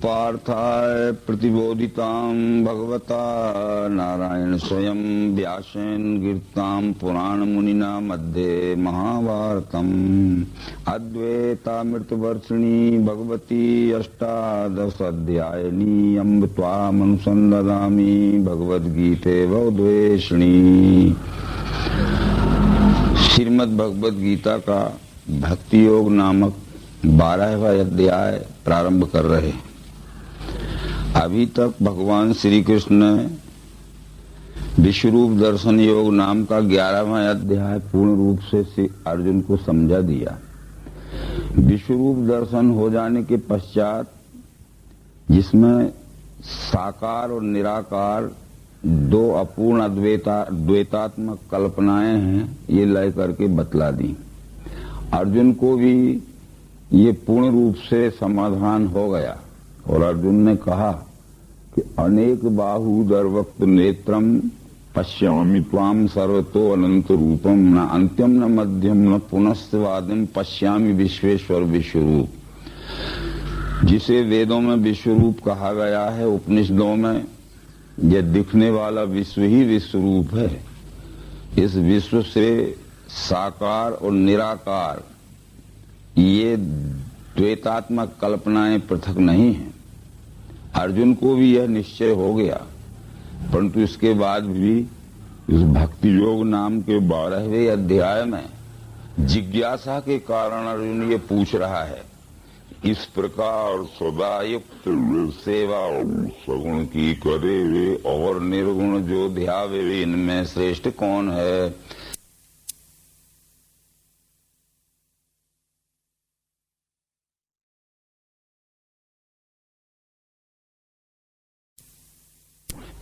पार्थाय प्रतिबोधितां भगवता नारायण स्वयं व्यासेन गिरतां पुराण मुनिना मध्ये महाभारतम् अद्वैतामृतवर्षिणी भगवती अष्टादश अध्यायिनी अम्ब त्वामनुसंदधामि भगवद्गीते भवद्वेषिणी। श्रीमद् भगवद गीता का भक्ति योग नामक 12वां अध्याय प्रारंभ कर रहे हैं। अभी तक भगवान श्री कृष्ण ने विश्वरूप दर्शन योग नाम का 11वां अध्याय पूर्ण रूप से अर्जुन को समझा दिया। विश्वरूप दर्शन हो जाने के पश्चात जिसमें साकार और निराकार दो अपूर्ण द्वैतात्मक कल्पनाएं हैं, ये लय करके बतला दी। अर्जुन को भी ये पूर्ण रूप से समाधान हो गया और अर्जुन ने कहा कि अनेक बाहुदर वक्त नेत्रम पश्यामि त्वाम सर्वतो अनंत रूपम न अंत्यम न मध्यम न पुनस्वादिम पश्यामि विश्वेश्वर विश्वरूप। जिसे वेदों में विश्वरूप कहा गया है, उपनिषदों में यह दिखने वाला विश्व ही विश्वरूप है। इस विश्व से साकार और निराकार ये द्वैतात्मक कल्पनाएं पृथक नहीं हैं। अर्जुन को भी यह निश्चय हो गया, परंतु इसके बाद भी इस भक्ति योग नाम के 12वें अध्याय में जिज्ञासा के कारण अर्जुन ये पूछ रहा है, इस प्रकार सदा युक्त सेवा सगुण की करे वे और निर्गुण जो ध्यावे वे, इनमें श्रेष्ठ कौन है।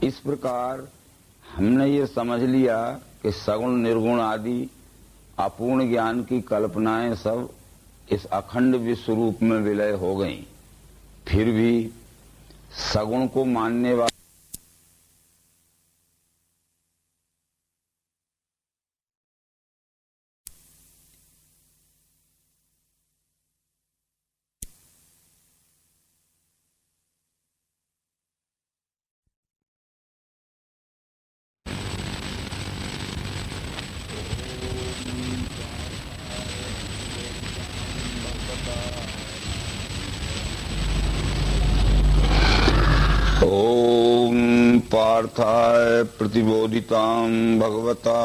इस प्रकार हमने ये समझ लिया कि सगुण निर्गुण आदि अपूर्ण ज्ञान की कल्पनाएं सब इस अखंड विश्व रूप में विलय हो गईं। फिर भी सगुण को मानने वाले ओम पार्थाय प्रतिबोधितां भगवता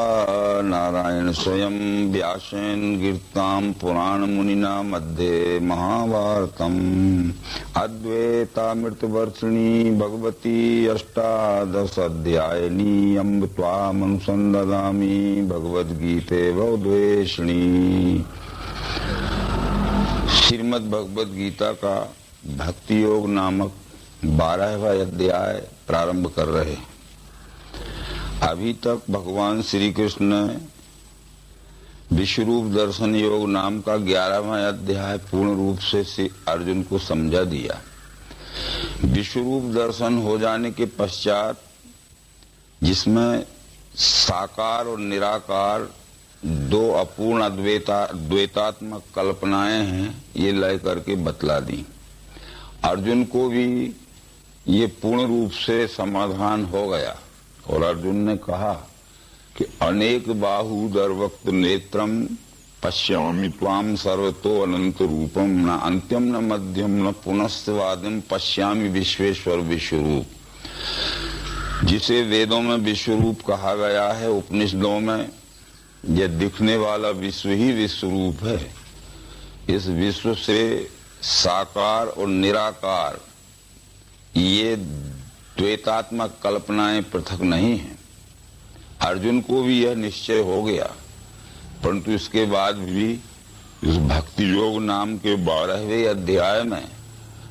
नारायण स्वयं व्यासेन गिरतां पुराण मुनिना मध्ये महाभारतम् अद्वैतामृतवर्षिणी भगवती अष्टादश अध्यायिनी अम्ब त्वामनुसंदधामि भगवद्गीते भवद्वेषिणी। श्रीमद् भगवद गीता का भक्ति योग नामक 12वां अध्याय प्रारंभ कर रहे हैं। अभी तक भगवान श्री कृष्ण ने विश्वरूप दर्शन योग नाम का 11वां अध्याय पूर्ण रूप से अर्जुन को समझा दिया। विश्वरूप दर्शन हो जाने के पश्चात जिसमें साकार और निराकार दो अपूर्ण द्वैतात्मक कल्पनाएं हैं, ये लय करके बतला दी। अर्जुन को भी ये पूर्ण रूप से समाधान हो गया और अर्जुन ने कहा कि अनेक बाहुदर वक्त नेत्रम पश्यामि त्वाम सर्वतो अनंत रूपम न अंत्यम न मध्यम न पुनस्वादिम पश्यामि विश्वेश्वर विश्वरूप। जिसे वेदों में विश्वरूप कहा गया है, उपनिषदों में यह दिखने वाला विश्व ही विश्वरूप है। इस विश्व से साकार और निराकार ये द्वैतात्मक कल्पनाएं पृथक नहीं हैं। अर्जुन को भी यह निश्चय हो गया, परंतु इसके बाद भी इस भक्ति योग नाम के 12वें अध्याय में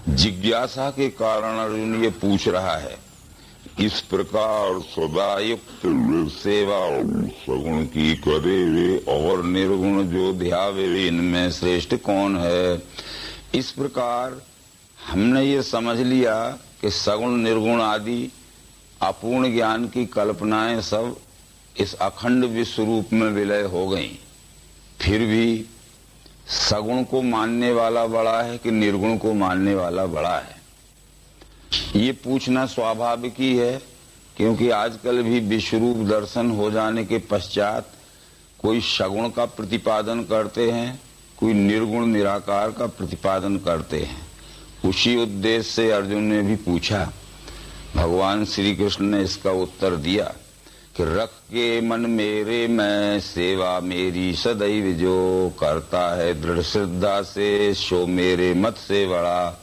जिज्ञासा के कारण अर्जुन ये पूछ रहा है, इस प्रकार सदा युक्त सेवा सगुण की करे वे और निर्गुण जो ध्यावे वे, इनमें श्रेष्ठ कौन है। इस प्रकार हमने ये समझ लिया कि सगुण निर्गुण आदि अपूर्ण ज्ञान की कल्पनाएं सब इस अखंड विश्व रूप में विलय हो गईं। फिर भी सगुण को मानने वाला बड़ा है कि निर्गुण को मानने वाला बड़ा है। ये पूछना स्वाभाविक ही है, क्योंकि आजकल भी विश्वरूप दर्शन हो जाने के पश्चात कोई सगुण का प्रतिपादन करते हैं, कोई निर्गुण निराकार का प्रतिपादन करते हैं। उसी उद्देश्य से अर्जुन ने भी पूछा। भगवान श्री कृष्ण ने इसका उत्तर दिया कि रख के मन मेरे में सेवा मेरी सदैव जो करता है दृढ़ श्रद्धा से सो मेरे मत से बड़ा।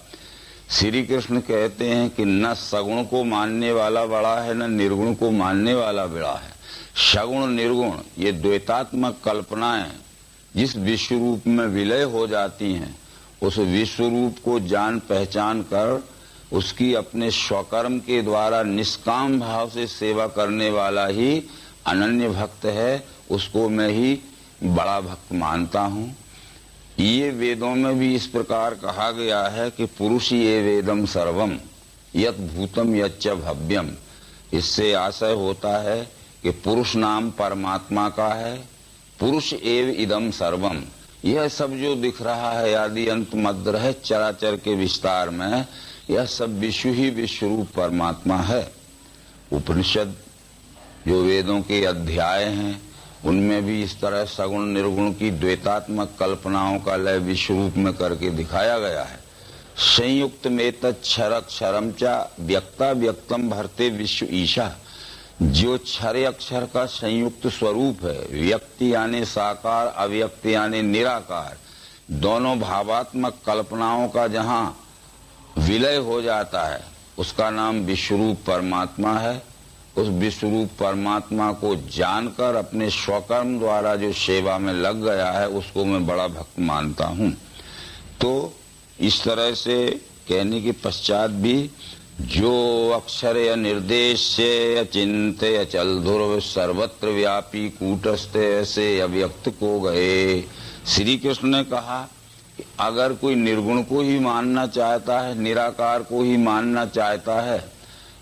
श्री कृष्ण कहते हैं कि न सगुण को मानने वाला बड़ा है, न निर्गुण को मानने वाला बड़ा है। सगुण निर्गुण ये द्वैतात्मक कल्पनाएं जिस विश्व रूप में विलय हो जाती हैं, उस विश्व रूप को जान पहचान कर उसकी अपने स्वकर्म के द्वारा निष्काम भाव से सेवा करने वाला ही अनन्य भक्त है। उसको मैं ही बड़ा भक्त मानता हूँ। ये वेदों में भी इस प्रकार कहा गया है कि पुरुष ये वेदम सर्वम यत भूतम यच्च भव्यम। इससे आशय होता है कि पुरुष नाम परमात्मा का है, पुरुष एव इदम सर्वम। यह सब जो दिख रहा है आदि अंत मध्य है चराचर के विस्तार में, यह सब विश्व ही विश्व रूप परमात्मा है। उपनिषद जो वेदों के अध्याय हैं उनमें भी इस तरह सगुण निर्गुण की द्वैतात्मक कल्पनाओं का लय विश्व रूप में करके दिखाया गया है। संयुक्त में तत्क्षरम चा व्यक्ता व्यक्तम भरते विश्व ईशा। जो क्षर अक्षर का संयुक्त स्वरूप है, व्यक्ति यानी साकार, अव्यक्त यानी निराकार, दोनों भावात्मक कल्पनाओं का जहाँ विलय हो जाता है उसका नाम विश्वरूप परमात्मा है। उस विश्वरूप परमात्मा को जानकर अपने स्वकर्म द्वारा जो सेवा में लग गया है उसको मैं बड़ा भक्त मानता हूँ। तो इस तरह से कहने के पश्चात भी जो अक्षर या निर्देश से अचिंत अचल ध्रुव सर्वत्र व्यापी कूटस्थ ऐसे अव्यक्त को गए। श्री कृष्ण ने कहा कि अगर कोई निर्गुण को ही मानना चाहता है, निराकार को ही मानना चाहता है,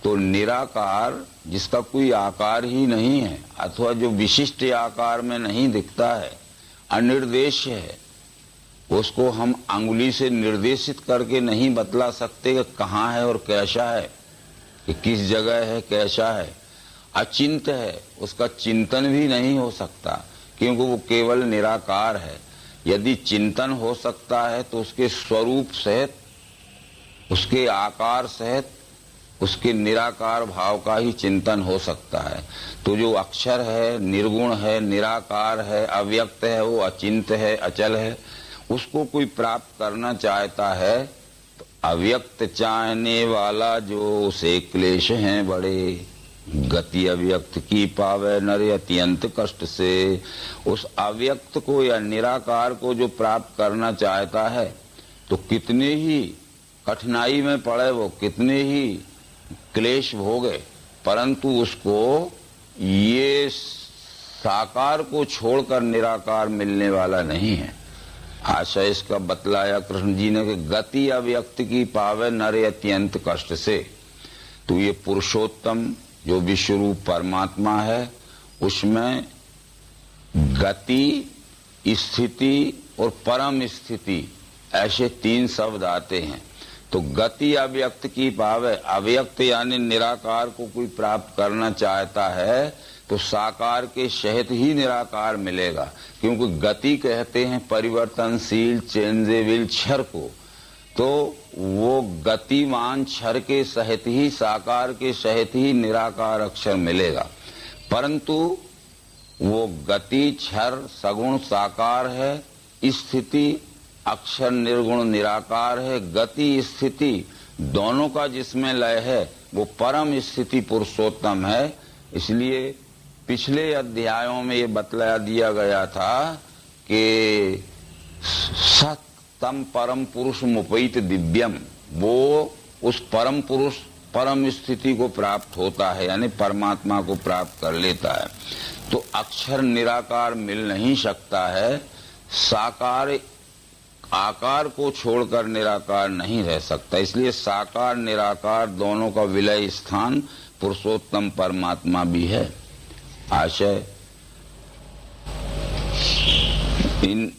तो निराकार जिसका कोई आकार ही नहीं है अथवा जो विशिष्ट आकार में नहीं दिखता है, अनिर्देश है, उसको हम अंगुली से निर्देशित करके नहीं बतला सकते कि कहाँ है और कैसा है, कि किस जगह है, कैसा है। अचिंत है, उसका चिंतन भी नहीं हो सकता क्योंकि वो केवल निराकार है। यदि चिंतन हो सकता है तो उसके स्वरूप सहित, उसके आकार सहित, उसके निराकार भाव का ही चिंतन हो सकता है। तो जो अक्षर है, निर्गुण है, निराकार है, अव्यक्त है, वो अचिंत है, अचल है, उसको कोई प्राप्त करना चाहता है तो अव्यक्त चाहने वाला जो उसे क्लेश हैं बड़े। गति अव्यक्त की पावे नर अत्यंत कष्ट से। उस अव्यक्त को या निराकार को जो प्राप्त करना चाहता है तो कितने ही कठिनाई में पड़े, वो कितने ही क्लेश भोगे, परंतु उसको ये साकार को छोड़कर निराकार मिलने वाला नहीं है। आशय इसका बतलाया कृष्ण जी ने कि गति अव्यक्त की पावे नर अत्यंत कष्ट से। तो ये पुरुषोत्तम जो विश्वरूप परमात्मा है उसमें गति, स्थिति और परम स्थिति ऐसे तीन शब्द आते हैं। तो गति अव्यक्त की पावे, अव्यक्त यानी निराकार को कोई प्राप्त करना चाहता है तो साकार के सहित ही निराकार मिलेगा, क्योंकि गति कहते हैं परिवर्तनशील चेंजेबल क्षर को। तो वो गतिमान क्षर के सहित ही, साकार के सहित ही निराकार अक्षर मिलेगा। परंतु वो गति क्षर सगुण साकार है, स्थिति अक्षर निर्गुण निराकार है। गति स्थिति दोनों का जिसमें लय है वो परम स्थिति पुरुषोत्तम है। इसलिए पिछले अध्यायों में ये बतलाया दिया गया था कि सतम परम पुरुष मुपैत दिव्यम, वो उस परम पुरुष परम स्थिति को प्राप्त होता है, यानी परमात्मा को प्राप्त कर लेता है। तो अक्षर निराकार मिल नहीं सकता है, साकार आकार को छोड़कर निराकार नहीं रह सकता। इसलिए साकार निराकार दोनों का विलय स्थान पुरुषोत्तम परमात्मा भी है। आशय इन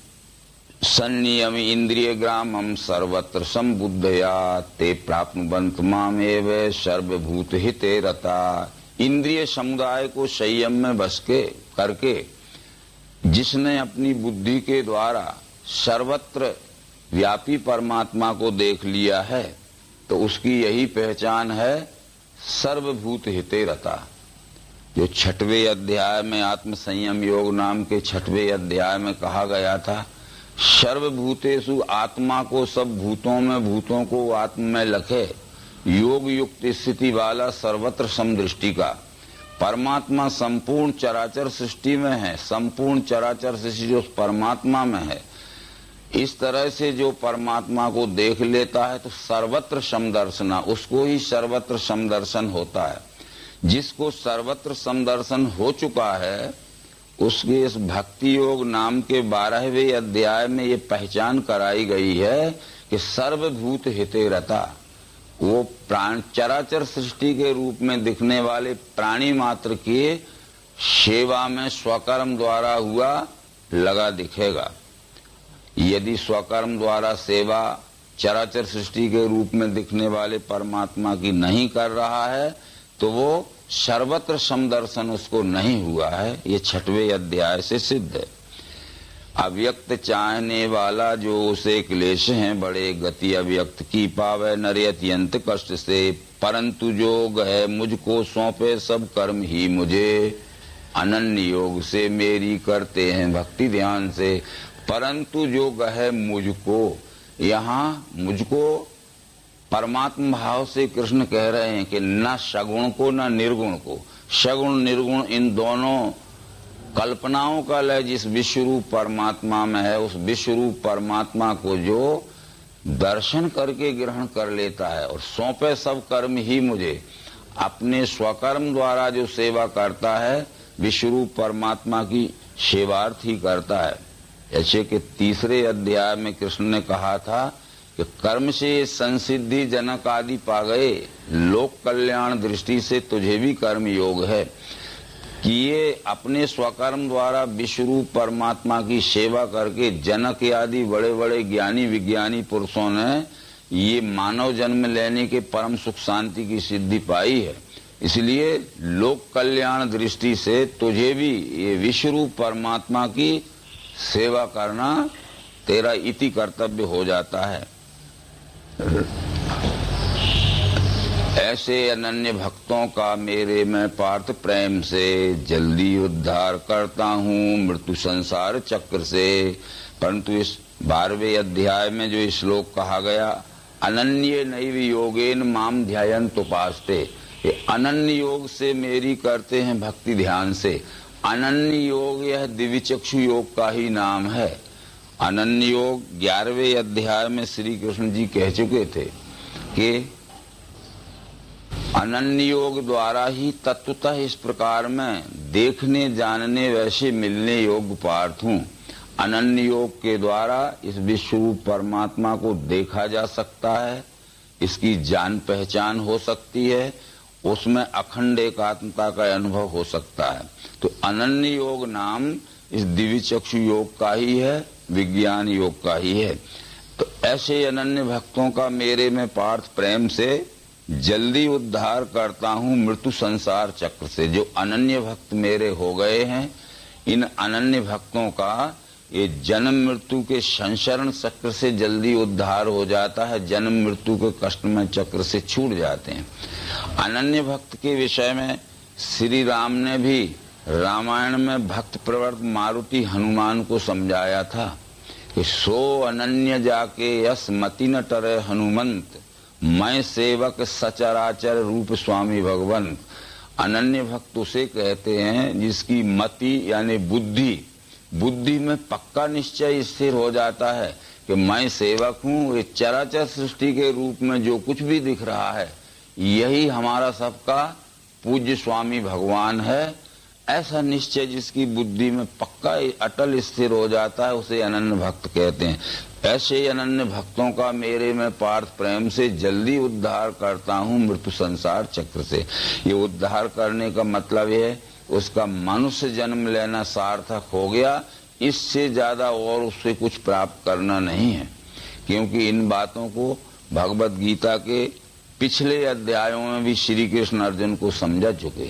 संनियम इंद्रिय ग्रामम सर्वत्र संबुद्धया ते प्राप्नुवन्त मामेव सर्वभूत हिते रता। इंद्रिय समुदाय को संयम में बस के करके जिसने अपनी बुद्धि के द्वारा सर्वत्र व्यापी परमात्मा को देख लिया है तो उसकी यही पहचान है सर्वभूत हिते रता। जो 6वें अध्याय में आत्म संयम योग नाम के 6वें अध्याय में कहा गया था, सर्वभूतेषु आत्मा को सब भूतों में, भूतों को आत्मा में लखे, योग युक्त स्थिति वाला सर्वत्र समदृष्टि का। परमात्मा संपूर्ण चराचर सृष्टि में है, संपूर्ण चराचर सृष्टि जो परमात्मा में है। इस तरह से जो परमात्मा को देख लेता है तो सर्वत्र समदर्शना, उसको ही सर्वत्र समदर्शन होता है। जिसको सर्वत्र समदर्शन हो चुका है उसके इस भक्ति योग नाम के 12वें अध्याय में ये पहचान कराई गई है कि सर्वभूत हिते रता। वो प्राण चराचर सृष्टि के रूप में दिखने वाले प्राणी मात्र की सेवा में स्वकर्म द्वारा हुआ लगा दिखेगा। यदि स्वकर्म द्वारा सेवा चराचर सृष्टि के रूप में दिखने वाले परमात्मा की नहीं कर रहा है तो वो सर्वत्र समदर्शन उसको नहीं हुआ है। ये 6वें अध्याय से सिद्ध है। अव्यक्त चाहने वाला जो उसे क्लेश हैं बड़े, गति अव्यक्त की पावे नरे अत्यंत कष्ट से। परंतु जो है मुझको सौंपे सब कर्म ही मुझे, अनन्य योग से मेरी करते हैं भक्ति ध्यान से। परंतु जो है मुझको, यहाँ मुझको परमात्मा भाव से कृष्ण कह रहे हैं कि न सगुण को न निर्गुण को। सगुण निर्गुण इन दोनों कल्पनाओं का लय जिस विश्वरूप परमात्मा में है, उस विश्वरूप परमात्मा को जो दर्शन करके ग्रहण कर लेता है और सौंपे सब कर्म ही मुझे, अपने स्वकर्म द्वारा जो सेवा करता है विश्वरूप परमात्मा की सेवार्थ ही करता है। ऐसे कि 3रे अध्याय में कृष्ण ने कहा था कि कर्म से संसिद्धि जनक आदि पा गए, लोक कल्याण दृष्टि से तुझे भी कर्म योग है कि ये अपने स्वकर्म द्वारा विश्वरूप परमात्मा की सेवा करके जनक आदि बड़े बड़े ज्ञानी विज्ञानी पुरुषों ने ये मानव जन्म लेने के परम सुख शांति की सिद्धि पाई है। इसलिए लोक कल्याण दृष्टि से तुझे भी ये विश्वरूप परमात्मा की सेवा करना तेरा इति कर्तव्य हो जाता है। ऐसे अनन्य भक्तों का मेरे में पार्थ प्रेम से जल्दी उद्धार करता हूँ मृत्यु संसार चक्र से। परंतु इस 12वें अध्याय में जो श्लोक कहा गया, अनन्य नैव योगेन माम ध्यायन्त उपास्ते, ये अनन्य योग से मेरी करते हैं भक्ति ध्यान से। अनन्य योग यह दिव्य चक्षु योग का ही नाम है। अनन्य योग 11वें अध्याय में श्री कृष्ण जी कह चुके थे कि अनन्य योग द्वारा ही तत्वतः इस प्रकार में देखने जानने वैसे मिलने योग्य पार्थ हूँ। अनन्य योग के द्वारा इस विश्वरूप परमात्मा को देखा जा सकता है, इसकी जान पहचान हो सकती है, उसमें अखंड एकात्मता का अनुभव हो सकता है। तो अनन्य योग नाम इस दिव्य चक्षु योग का ही है, विज्ञान योग का ही है। तो ऐसे अनन्य भक्तों का मेरे में पार्थ प्रेम से जल्दी उद्धार करता हूँ मृत्यु संसार चक्र से। जो अनन्य भक्त मेरे हो गए हैं, इन अनन्य भक्तों का ये जन्म मृत्यु के संसरण चक्र से जल्दी उद्धार हो जाता है, जन्म मृत्यु के कष्टमय चक्र से छूट जाते हैं। अनन्य भक्त के विषय में श्री राम ने भी रामायण में भक्त प्रवर्त मारुति हनुमान को समझाया था कि सो अनन्य जाके यस मति न टरे हनुमंत, मैं सेवक सचराचर रूप स्वामी भगवंत। अनन्य भक्त उसे कहते हैं जिसकी मति यानी बुद्धि में पक्का निश्चय स्थिर हो जाता है कि मैं सेवक हूँ, ये चराचर सृष्टि के रूप में जो कुछ भी दिख रहा है यही हमारा सबका पूज्य स्वामी भगवान है। ऐसा निश्चय जिसकी बुद्धि में पक्का अटल स्थिर हो जाता है उसे अनन्य भक्त कहते हैं। ऐसे अनन्य भक्तों का मेरे में पार्थ प्रेम से जल्दी उद्धार करता हूँ मृत्यु संसार चक्र से। ये उद्धार करने का मतलब है उसका मनुष्य जन्म लेना सार्थक हो गया, इससे ज्यादा और उससे कुछ प्राप्त करना नहीं है, क्योंकि इन बातों को भगवत गीता के पिछले अध्यायों में भी श्री कृष्ण अर्जुन को समझा चुके।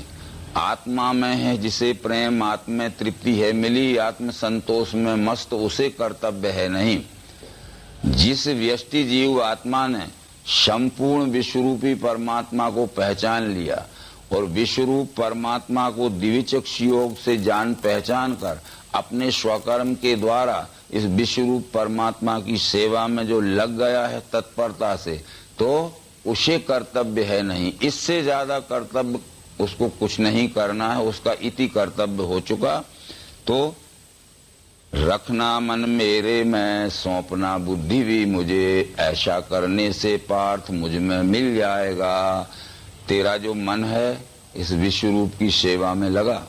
आत्मा में है जिसे प्रेम, आत्म में तृप्ति है मिली, आत्म संतोष में मस्त, उसे कर्तव्य है नहीं। जिस व्यष्टि जीव आत्मा ने संपूर्ण विश्वरूपी परमात्मा को पहचान लिया और विश्वरूप परमात्मा को दिव्यचक्षु योग से जान पहचान कर अपने स्वकर्म के द्वारा इस विश्वरूप परमात्मा की सेवा में जो लग गया है तत्परता से, तो उसे कर्तव्य है नहीं। इससे ज्यादा कर्तव्य उसको कुछ नहीं करना है, उसका इति कर्तव्य हो चुका। तो रखना मन मेरे में, सौंपना बुद्धि भी मुझे, ऐसा करने से पार्थ मुझ में मिल जाएगा। तेरा जो मन है इस विश्वरूप की सेवा में लगा,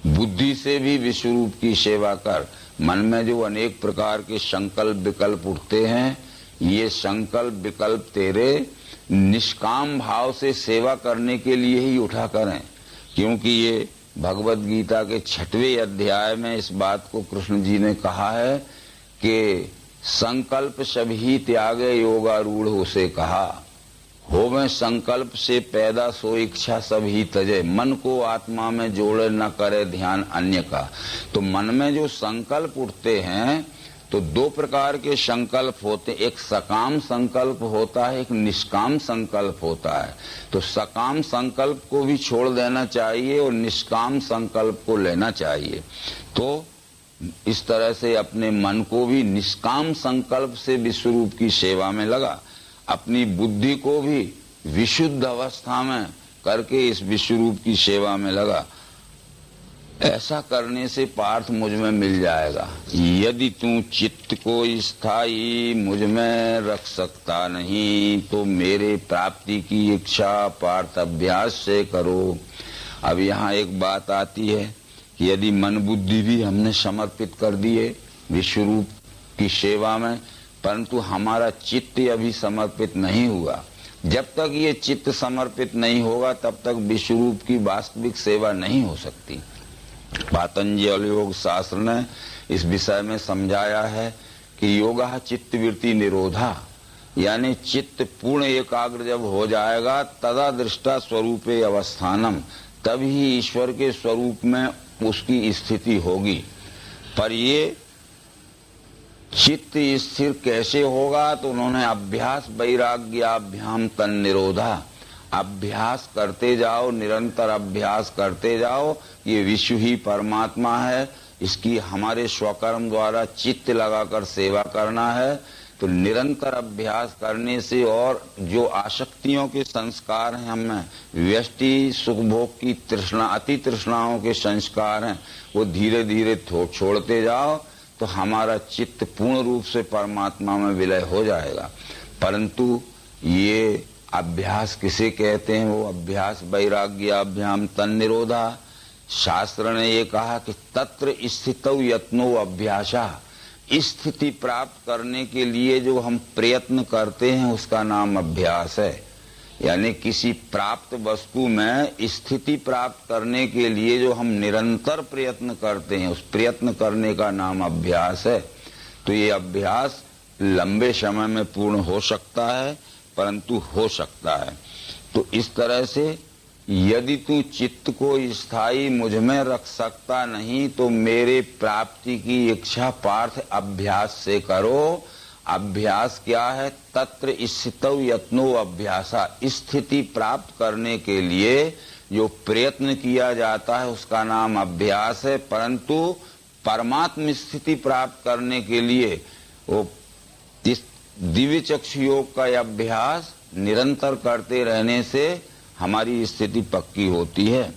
बुद्धि से भी विश्वरूप की सेवा कर। मन में जो अनेक प्रकार के संकल्प विकल्प उठते हैं, ये संकल्प विकल्प तेरे निष्काम भाव से सेवा करने के लिए ही उठा करें, क्योंकि ये भगवत गीता के 6वें अध्याय में इस बात को कृष्ण जी ने कहा है कि संकल्प सभी त्यागे योगारूढ़ उसे कहा, होवे संकल्प से पैदा सो इच्छा सभी तजे। मन को आत्मा में जोड़े न करे ध्यान अन्य का। तो मन में जो संकल्प उठते हैं तो दो प्रकार के संकल्प होते हैं, एक सकाम संकल्प होता है, एक निष्काम संकल्प होता है। तो सकाम संकल्प को भी छोड़ देना चाहिए और निष्काम संकल्प को लेना चाहिए। तो इस तरह से अपने मन को भी निष्काम संकल्प से विश्वरूप की सेवा में लगा, अपनी बुद्धि को भी विशुद्ध अवस्था में करके इस विश्वरूप की सेवा में लगा। ऐसा करने से पार्थ मुझ में मिल जाएगा। यदि तू चित्त को स्थायी मुझ में रख सकता नहीं तो मेरे प्राप्ति की इच्छा पार्थ अभ्यास से करो। अब यहाँ एक बात आती है कि यदि मन बुद्धि भी हमने समर्पित कर दिए विश्वरूप की सेवा में, परंतु हमारा चित्त अभी समर्पित नहीं हुआ। जब तक ये चित्त समर्पित नहीं होगा तब तक विश्वरूप की वास्तविक सेवा नहीं हो सकती। पातंजल योग शास्त्र ने इस विषय में समझाया है कि योगा चित्तवृत्ति निरोधा, यानी चित्त पूर्ण एकाग्र जब हो जाएगा तदा दृष्टा स्वरूपे अवस्थानम, तभी ईश्वर के स्वरूप में उसकी स्थिति होगी। पर ये चित्त स्थिर कैसे होगा, तो उन्होंने अभ्यास वैराग्याभ्याम तन निरोधा, अभ्यास करते जाओ, निरंतर अभ्यास करते जाओ। ये विश्व ही परमात्मा है, इसकी हमारे स्वकर्म द्वारा चित्त लगाकर सेवा करना है। तो निरंतर अभ्यास करने से और जो आसक्तियों के संस्कार हैं हमें, व्यष्टि सुख भोग की तृष्णा, अति तृष्णाओं के संस्कार हैं, वो धीरे धीरे छोड़ते जाओ तो हमारा चित्त पूर्ण रूप से परमात्मा में विलय हो जाएगा। परंतु ये अभ्यास किसे कहते हैं? वो अभ्यास वैराग्याभ्याम तन निरोधा। शास्त्र ने ये कहा कि तत्र स्थितौ यत्नो अभ्यासा, स्थिति प्राप्त करने के लिए जो हम प्रयत्न करते हैं उसका नाम अभ्यास है। यानी किसी प्राप्त वस्तु में स्थिति प्राप्त करने के लिए जो हम निरंतर प्रयत्न करते हैं उस प्रयत्न करने का नाम अभ्यास है। तो ये अभ्यास लंबे समय में पूर्ण हो सकता है, परंतु हो सकता है। तो इस तरह से यदि तू चित्त को स्थायी मुझ में रख सकता नहीं तो मेरे प्राप्ति की इच्छा पार्थ अभ्यास से करो। अभ्यास क्या है? तत्र स्थितौ यत्नो अभ्यासा, स्थिति प्राप्त करने के लिए जो प्रयत्न किया जाता है उसका नाम अभ्यास है। परंतु परमात्म स्थिति प्राप्त करने के लिए वो दिव्य चक्षु योग का अभ्यास निरंतर करते रहने से हमारी स्थिति पक्की होती है।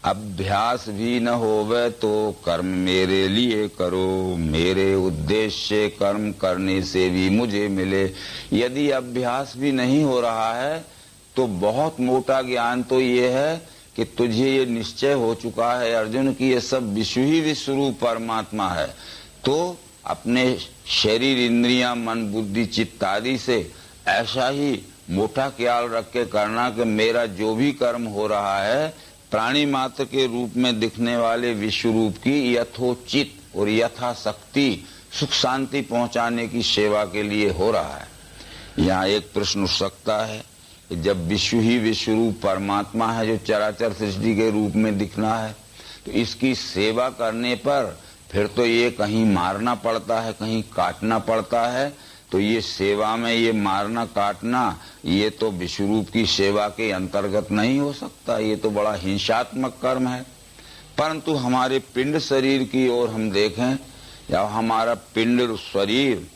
अभ्यास भी न होवे तो कर्म मेरे लिए करो, मेरे उद्देश्य से कर्म करने से भी मुझे मिले। यदि अभ्यास भी नहीं हो रहा है तो बहुत मोटा ज्ञान तो ये है कि तुझे ये निश्चय हो चुका है अर्जुन की ये सब विश्व ही विश्वरूप परमात्मा है। तो अपने शरीर इंद्रियां मन बुद्धि चित्त आदि से ऐसा ही मोटा ख्याल रख के करना कि मेरा जो भी कर्म हो रहा है प्राणी मात्र के रूप में दिखने वाले विश्व रूप की यथोचित और यथाशक्ति सुख शांति पहुंचाने की सेवा के लिए हो रहा है। यहाँ एक प्रश्न उठ सकता है कि जब विश्व ही विश्व रूप परमात्मा है जो चराचर सृष्टि के रूप में दिखना है, तो इसकी सेवा करने पर फिर तो ये कहीं मारना पड़ता है, कहीं काटना पड़ता है। तो ये सेवा में ये मारना काटना ये तो विश्व रूप की सेवा के अंतर्गत नहीं हो सकता, ये तो बड़ा हिंसात्मक कर्म है। परंतु हमारे पिंड शरीर की ओर हम देखें, या हमारा पिंड शरीर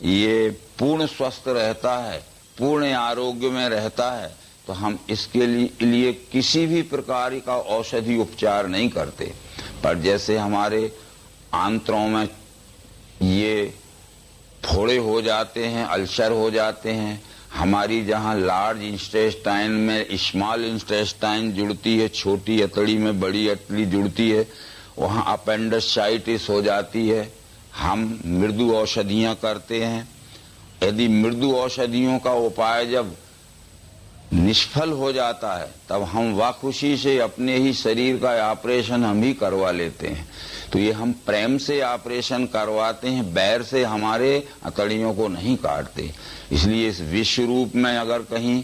ये पूर्ण स्वस्थ रहता है, पूर्ण आरोग्य में रहता है, तो हम इसके लिए किसी भी प्रकार का औषधि उपचार नहीं करते। पर जैसे हमारे आंत्रों में ये फोड़े हो जाते हैं, अल्सर हो जाते हैं, हमारी जहाँ लार्ज इंटेस्टाइन में स्मॉल इंटेस्टाइन जुड़ती है, छोटी अतड़ी में बड़ी अतड़ी जुड़ती है, वहाँ अपेंडिसाइटिस हो जाती है। हम मृदु औषधियाँ करते हैं। यदि मृदु औषधियों का उपाय जब निष्फल हो जाता है, तब हम वाखुशी से अपने ही शरीर का ऑपरेशन हम ही करवा लेते हैं। तो ये हम प्रेम से ऑपरेशन करवाते हैं, बैर से हमारे अतड़ियों को नहीं काटते। इसलिए इस विश्व रूप में अगर कहीं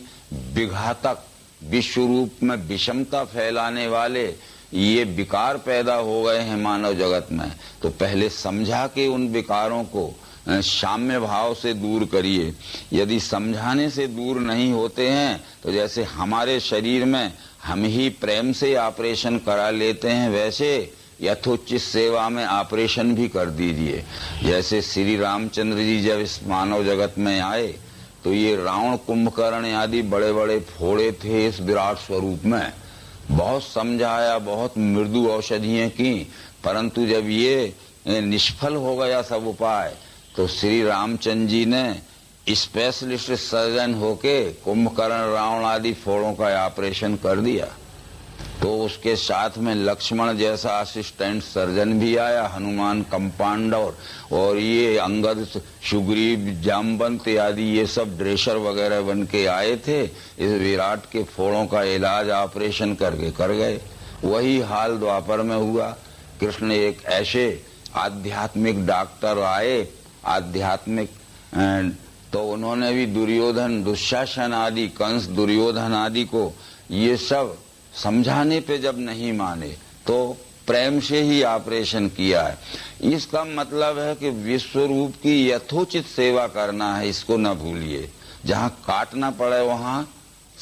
विघातक, विश्व रूप में विषमता फैलाने वाले ये विकार पैदा हो गए हैं मानव जगत में, तो पहले समझा के उन विकारों को साम्य भाव से दूर करिए। यदि समझाने से दूर नहीं होते हैं, तो जैसे हमारे शरीर में हम ही प्रेम से ऑपरेशन करा लेते हैं, वैसे यथोचित सेवा में ऑपरेशन भी कर दीजिए। जैसे श्री रामचंद्र जी जब इस मानव जगत में आए, तो ये रावण, कुंभकर्ण आदि बड़े बड़े फोड़े थे इस विराट स्वरूप में। बहुत समझाया, बहुत मृदु औषधियां की, परंतु जब ये निष्फल हो गया सब उपाय, तो श्री रामचंद्र जी ने स्पेशलिस्ट सर्जन होके कुंभकर्ण, रावण आदि फोड़ों का ऑपरेशन कर दिया। तो उसके साथ में लक्ष्मण जैसा असिस्टेंट सर्जन भी आया, हनुमान कंपाउंडर, और ये अंगद, सुग्रीव, जामवंत आदि ये सब ड्रेसर वगैरह बन के आए थे। इस विराट के फोड़ों का इलाज ऑपरेशन करके कर गए। वही हाल द्वापर में हुआ। कृष्ण एक ऐसे आध्यात्मिक डॉक्टर आए, आध्यात्मिक, तो उन्होंने भी दुर्योधन, दुशासन आदि, कंस, दुर्योधन आदि को ये सब समझाने पे जब नहीं माने, तो प्रेम से ही ऑपरेशन किया है। इसका मतलब है कि विश्व रूप की यथोचित सेवा करना है, इसको न भूलिए। जहाँ काटना पड़े वहाँ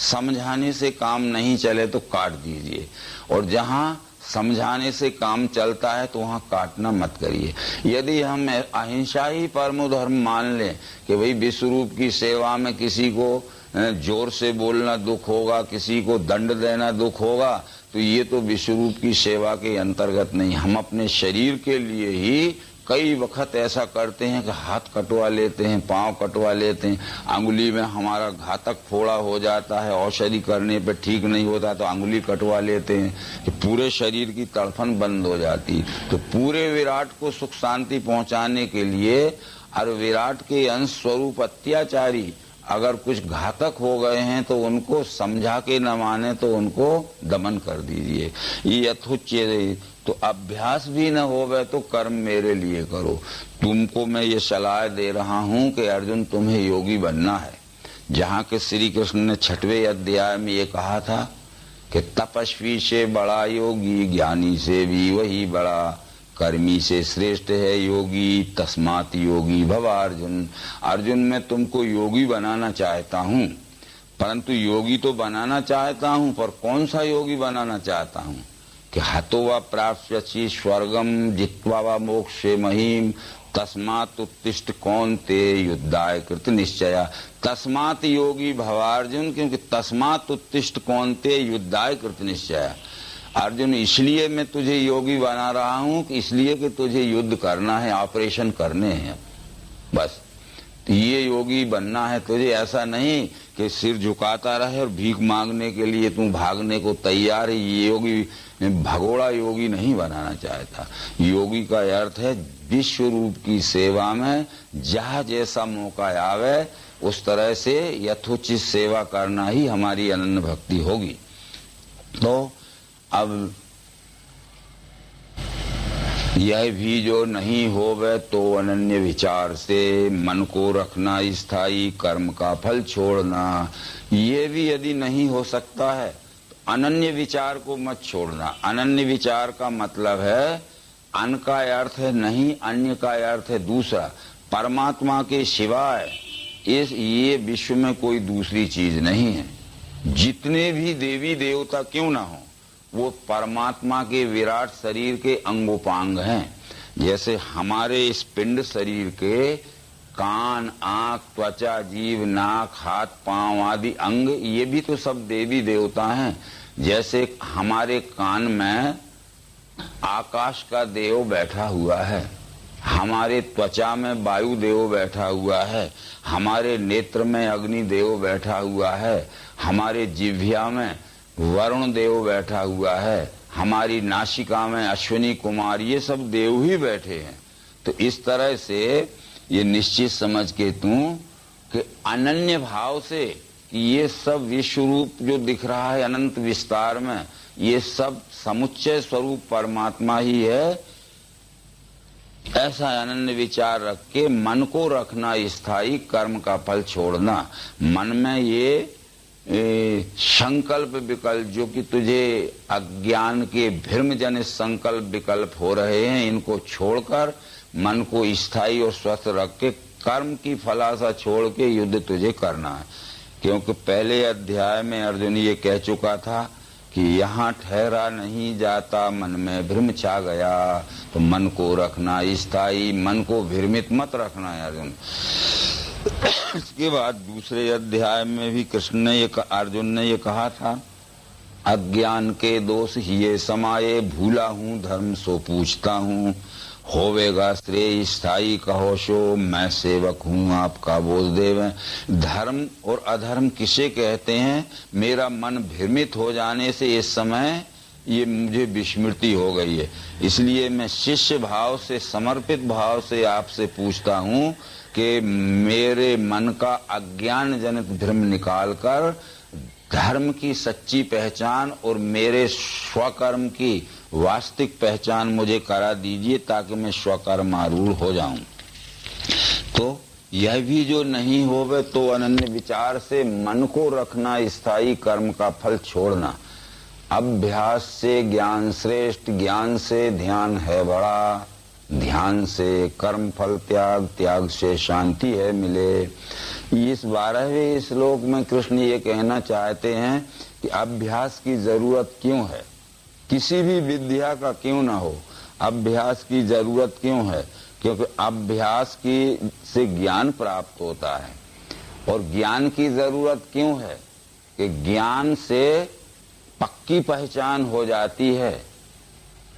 समझाने से काम नहीं चले तो काट दीजिए, और जहाँ समझाने से काम चलता है तो वहाँ काटना मत करिए। यदि हम अहिंसा ही परमो धर्म मान लें कि भाई विश्व रूप की सेवा में किसी को जोर से बोलना दुख होगा, किसी को दंड देना दुख होगा, तो ये तो विश्व रूप की सेवा के अंतर्गत नहीं। हम अपने शरीर के लिए ही कई वक्त ऐसा करते हैं कि हाथ कटवा लेते हैं, पांव कटवा लेते हैं, अंगुली में हमारा घातक फोड़ा हो जाता है, औषधि करने पे ठीक नहीं होता तो अंगुली कटवा लेते हैं कि पूरे शरीर की तड़फन बंद हो जाती। तो पूरे विराट को सुख शांति पहुंचाने के लिए और विराट के अंश स्वरूप अत्याचारी अगर कुछ घातक हो गए हैं तो उनको समझा के न माने तो उनको दमन कर दीजिए। ये यथोचित, तो अभ्यास भी न होवे तो कर्म मेरे लिए करो। तुमको मैं ये सलाह दे रहा हूँ कि अर्जुन तुम्हें योगी बनना है। जहाँ के श्री कृष्ण ने 6वें अध्याय में ये कहा था कि तपस्वी से बड़ा योगी, ज्ञानी से भी वही बड़ा, कर्मी से श्रेष्ठ है योगी, तस्मात् योगी भव अर्जुन। अर्जुन मैं तुमको योगी बनाना चाहता हूँ, परंतु योगी तो बनाना चाहता हूँ, पर कौन सा योगी बनाना चाहता हूँ कि हतो वा प्राप्स्यसि स्वर्गम जित्वा वा मोक्षे महीम तस्मात् उत्तिष्ठ कौन्तेय युद्धाय कृत निश्चया। तस्मात् योगी भवार्जुन, क्योंकि तस्मात् उत्तिष्ठ कौन्तेय युद्धाय कृत निश्चया। अर्जुन इसलिए मैं तुझे योगी बना रहा हूँ कि इसलिए कि तुझे युद्ध करना है, ऑपरेशन करने हैं, बस ये योगी बनना है तुझे। ऐसा नहीं कि सिर झुकाता रहे और भीख मांगने के लिए तू भागने को तैयार है। ये योगी भगोड़ा योगी नहीं बनाना चाहता। योगी का अर्थ है विश्व रूप की सेवा में जहाँ जैसा मौका आवे उस तरह से यथोचित सेवा करना ही हमारी अनन्य भक्ति होगी। तो अब यह भी जो नहीं होवे तो अनन्य विचार से मन को रखना स्थायी कर्म का फल छोड़ना। ये भी यदि नहीं हो सकता है तो अनन्य विचार को मत छोड़ना। अनन्य विचार का मतलब है अन का अर्थ है नहीं, अन्य का अर्थ है दूसरा। परमात्मा के सिवाय ये विश्व में कोई दूसरी चीज नहीं है। जितने भी देवी देवता क्यों ना हो, वो परमात्मा के विराट शरीर के अंगोपांग हैं। जैसे हमारे इस पिंड शरीर के कान, आंख, त्वचा, जीभ, नाक, हाथ, पांव आदि अंग, ये भी तो सब देवी देवता हैं। जैसे हमारे कान में आकाश का देव बैठा हुआ है, हमारे त्वचा में वायु देव बैठा हुआ है, हमारे नेत्र में अग्नि देव बैठा हुआ है, हमारे जिह्वा में वरुण देव बैठा हुआ है, हमारी नासिका में अश्विनी कुमार, ये सब देव ही बैठे हैं। तो इस तरह से ये निश्चित समझ के तू कि अनन्य भाव से ये सब विश्व रूप जो दिख रहा है अनंत विस्तार में, ये सब समुच्चय स्वरूप परमात्मा ही है। ऐसा अनन्य विचार रख के मन को रखना स्थायी, कर्म का फल छोड़ना। मन में ये संकल्प विकल्प जो कि तुझे अज्ञान के भ्रम जनित संकल्प विकल्प हो रहे हैं, इनको छोड़कर मन को स्थायी और स्वस्थ रख के कर्म की फलासा छोड़ के युद्ध तुझे करना है। क्योंकि पहले अध्याय में अर्जुन ये कह चुका था कि यहाँ ठहरा नहीं जाता, मन में भ्रम छा गया। तो मन को रखना स्थायी, मन को भ्रमित मत रखना है अर्जुन। इसके बाद दूसरे अध्याय में भी अर्जुन ने ये कहा था, अज्ञान के दोष हिये समाये, भूला हूँ धर्म सो पूछता हूँ, होवेगा श्रेय स्थायी कहो सो, मैं सेवक हूँ आपका बोल देवे। धर्म और अधर्म किसे कहते हैं? मेरा मन भ्रमित हो जाने से इस समय ये मुझे विस्मृति हो गई है, इसलिए मैं शिष्य भाव से, समर्पित भाव से आपसे पूछता हूँ कि मेरे मन का अज्ञान जनित भ्रम निकालकर धर्म की सच्ची पहचान और मेरे स्वकर्म की वास्तविक पहचान मुझे करा दीजिए, ताकि मैं स्वकर्म आरूढ़ हो जाऊं। तो यह भी जो नहीं होवे तो अनन्य विचार से मन को रखना स्थायी, कर्म का फल छोड़ना। अभ्यास से ज्ञान श्रेष्ठ, ज्ञान से ध्यान है बड़ा, ध्यान से कर्म फल त्याग, त्याग से शांति है मिले। इस 12वें श्लोक में कृष्ण ये कहना चाहते हैं कि अभ्यास की जरूरत क्यों है, किसी भी विद्या का क्यों ना हो, अभ्यास की जरूरत क्यों है? क्योंकि अभ्यास की से ज्ञान प्राप्त होता है। और ज्ञान की जरूरत क्यों है? कि ज्ञान से पक्की पहचान हो जाती है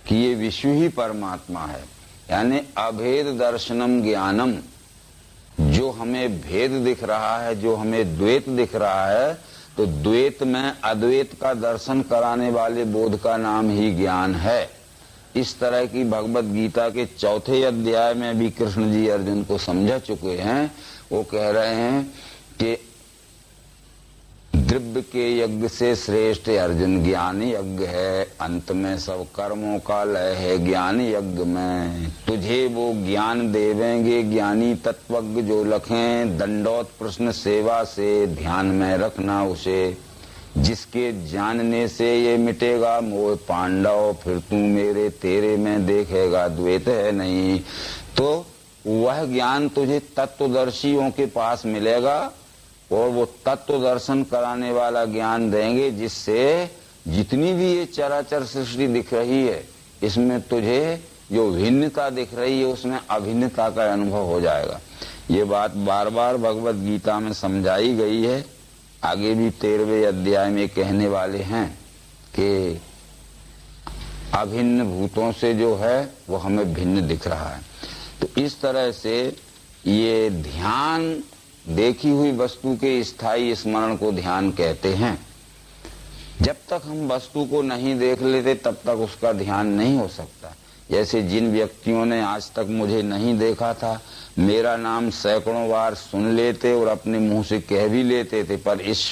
कि ये विश्व ही परमात्मा है। यानी अभेद दर्शनम ज्ञानम, जो हमें भेद दिख रहा है, जो हमें द्वैत दिख रहा है, तो द्वैत में अद्वैत का दर्शन कराने वाले बोध का नाम ही ज्ञान है। इस तरह की भगवत गीता के 4थे अध्याय में भी कृष्ण जी अर्जुन को समझा चुके हैं। वो कह रहे हैं कि द्रव्य के यज्ञ से श्रेष्ठ अर्जुन ज्ञान यज्ञ है, अंत में सब कर्मों का लय है ज्ञान यज्ञ में। तुझे वो ज्ञान देवेंगे ज्ञानी तत्वज्ञ जो लखें, दंडौत प्रश्न सेवा से ध्यान में रखना उसे, जिसके जानने से ये मिटेगा मोह पांडव, फिर तू मेरे तेरे में देखेगा द्वैत है नहीं। तो वह ज्ञान तुझे तत्वदर्शियों के पास मिलेगा और वो तत्व दर्शन कराने वाला ज्ञान देंगे, जिससे जितनी भी ये चराचर सृष्टि दिख रही है, इसमें तुझे जो भिन्नता दिख रही है उसमें अभिन्नता का अनुभव हो जाएगा। ये बात बार बार भगवत गीता में समझाई गई है। आगे भी 13वें अध्याय में कहने वाले हैं कि अभिन्न भूतों से जो है वो हमें भिन्न दिख रहा है। तो इस तरह से ये ध्यान, देखी हुई वस्तु के स्थायी स्मरण को ध्यान कहते हैं। जब तक हम वस्तु को नहीं देख लेते तब तक उसका ध्यान नहीं हो सकता। जैसे जिन व्यक्तियों ने आज तक मुझे नहीं देखा था, मेरा नाम सैकड़ों बार सुन लेते और अपने मुंह से कह भी लेते थे, पर इस